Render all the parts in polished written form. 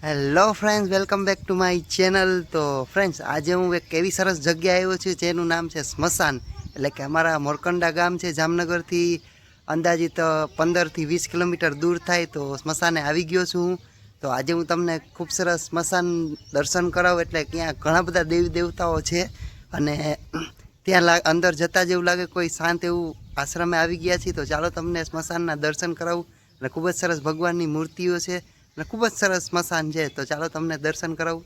Hello friends, welcome back to my channel. તો friends, આજે હું એક એવી સરસ જગ્યાએ આવ્યો છું જેનું નામ છે સ્મશાન. એટલે કે અમારા મોરકંડા ગામ છે જામનગરથી અંદાજિત 15 થી 20 કિલોમીટર દૂર થાય. તો સ્મશાને આવી ગયો છું હું. તો આજે હું તમને ખૂબ સરસ સ્મશાન દર્શન કરાવું. એટલે ત્યાં ઘણા બધા દેવી દેવતાઓ છે અને ત્યાં અંદર જતાં જેવું લાગે કોઈ શાંત એવું આશ્રમે આવી ગયા છીએ. તો ચાલો તમને સ્મશાનના દર્શન કરાવું. અને ખૂબ જ સરસ ભગવાનની મૂર્તિઓ છે અને ખૂબ જ સરસ સ્મશાન છે. તો ચાલો તમને દર્શન કરાવું.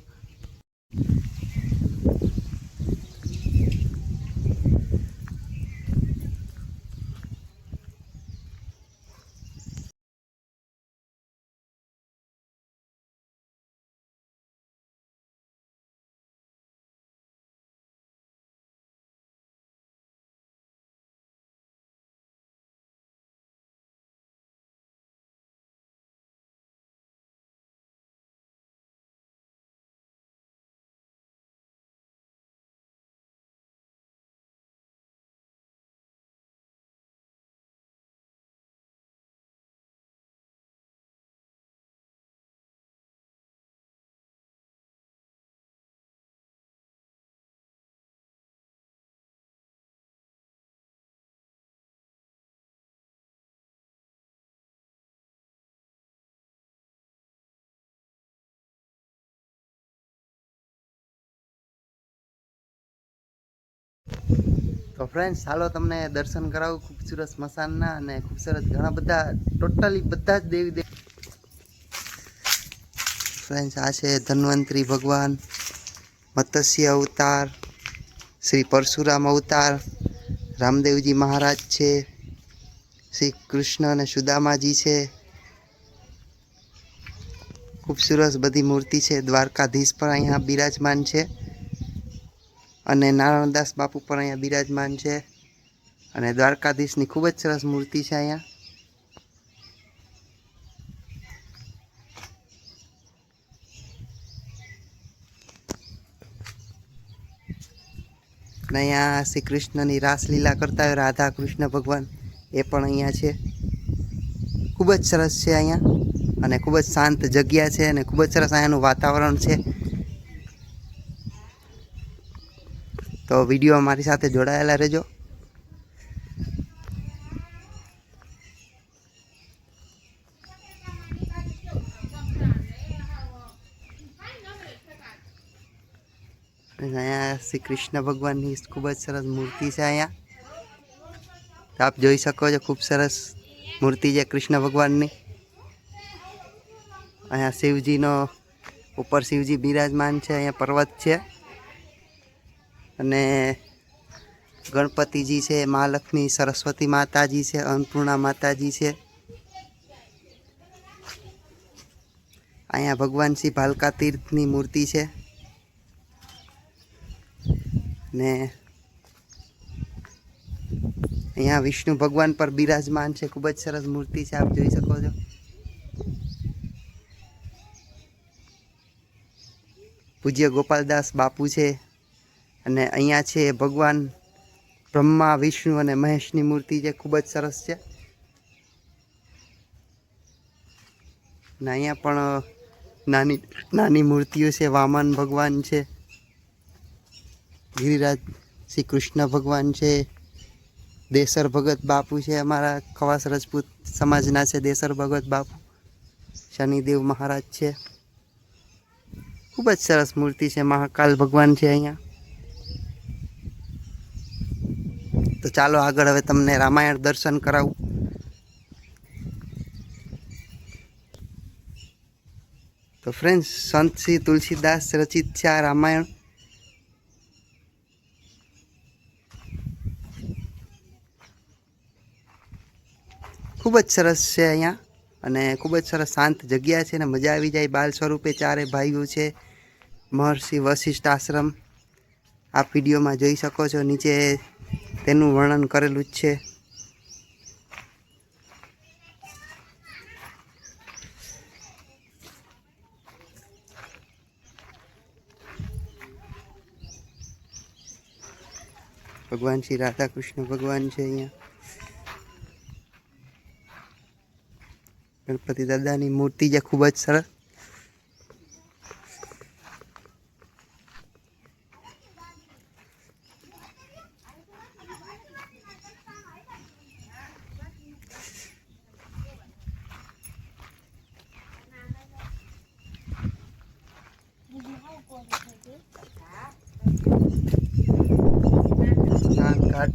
તો ફ્રેન્ડ્સ, ચાલો તમને દર્શન કરાવું ખૂબસૂરત સ્મશાનના. અને ખૂબસૂરત ઘણા બધા ટોટલી બધા જ દેવી દેવ. ફ્રેન્ડ્સ, આ છે ધન્વંતરી ભગવાન, મત્સ્ય અવતાર, શ્રી પરશુરામ અવતાર, રામદેવજી મહારાજ છે, શ્રી કૃષ્ણ અને સુદામાજી છે. ખૂબસૂરત બધી મૂર્તિ છે. દ્વારકાધીશ પણ અહીંયા બિરાજમાન છે અને નારાયણદાસ બાપુ પણ અહીંયા બિરાજમાન છે. અને દ્વારકાધીશની ખૂબ જ સરસ મૂર્તિ છે અહીંયા. અને અહીંયા શ્રી કૃષ્ણની રાસલીલા કરતા હોય રાધા કૃષ્ણ ભગવાન, એ પણ અહીંયા છે. ખૂબ જ સરસ છે અહીંયા અને ખૂબ જ શાંત જગ્યા છે અને ખૂબ જ સરસ અહીંયાનું વાતાવરણ છે. તો વિડીયો મારી સાથે જોડાયેલા રહેજો. અહીંયા શ્રી કૃષ્ણ ભગવાનની ખૂબ જ સરસ મૂર્તિ છે અહીંયા. આપ જોઈ શકો છો, ખૂબ સરસ મૂર્તિ છે કૃષ્ણ ભગવાનની. અહીંયા શિવજીનો ઉપર શિવજી બિરાજમાન છે. અહીંયા પર્વત છે અને ગણપતિજી છે, મહાલક્ષ્મી, સરસ્વતી માતાજી છે, અન્નપૂર્ણા માતાજી છે. અહીંયા ભગવાન શ્રી ભાલકા તીર્થની મૂર્તિ છે ને અહીંયા વિષ્ણુ ભગવાન પર બિરાજમાન છે. ખૂબ જ સરસ મૂર્તિ છે, આપ જોઈ શકો છો. પૂજ્ય ગોપાલદાસ બાપુ છે અને અહીંયા છે ભગવાન બ્રહ્મા, વિષ્ણુ અને મહેશની મૂર્તિ છે. ખૂબ જ સરસ છે. અને અહીંયા પણ નાની નાની મૂર્તિઓ છે. વામન ભગવાન છે, ગિરિરાજ શ્રી કૃષ્ણ ભગવાન છે, દેસર ભગત બાપુ છે, અમારા ખવાસ રજપૂત સમાજના છે દેસર ભગત બાપુ. શનિદેવ મહારાજ છે. ખૂબ જ સરસ મૂર્તિ છે. મહાકાલ ભગવાન છે અહીંયા. તો ચાલો આગળ હવે તમને રામાયણ દર્શન કરાવું. તો ફ્રેન્ડ્સ, સંત શ્રી તુલસીદાસ રચિત છે આ રામાયણ. ખૂબ જ સરસ છે અહીંયા અને ખૂબ જ સરસ શાંત જગ્યા છે અને મજા આવી જાય. બાલ સ્વરૂપે ચારે ભાઈઓ છે. મહર્ષિ વશિષ્ઠ આશ્રમ આપ વિડીયોમાં જોઈ શકો છો. નીચે તેનું વર્ણન કરેલું જ છે. ભગવાન શ્રી રાધા કૃષ્ણ ભગવાન છે અહીંયા. ગણપતિ દાદાની મૂર્તિ છે ખૂબ જ સરસ. ઘાટ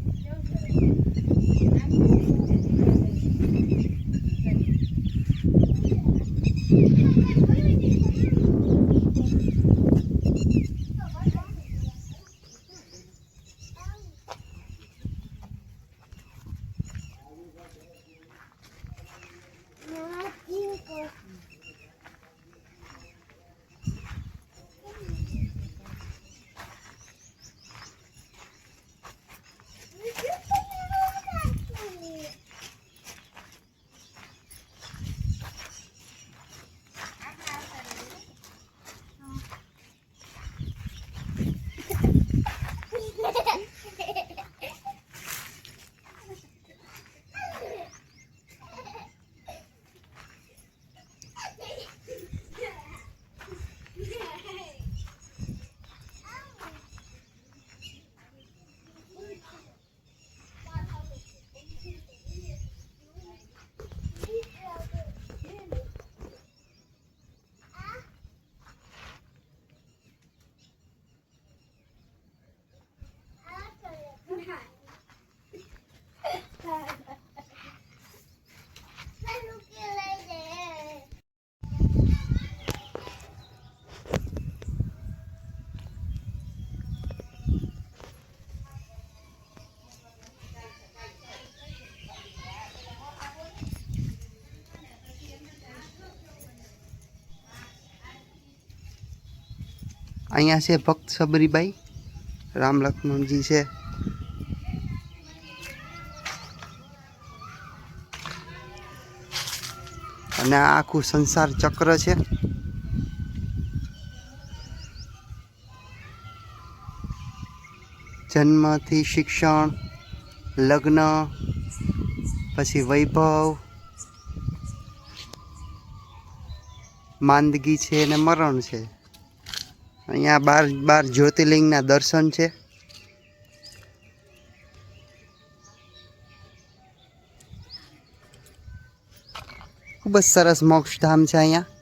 અહીંયા છે ભક્ત સબરીબાઈ, રામ લક્ષ્મણજી છે. અને આ આખું સંસાર ચક્ર છે. જન્મથી શિક્ષણ, લગ્ન, પછી વૈભવ, માંદગી છે અને મરણ છે. અહીંયા 12 જ્યોતિર્લિંગના દર્શન છે. ખૂબ જ સરસ મોક્ષધામ છે અહીંયા.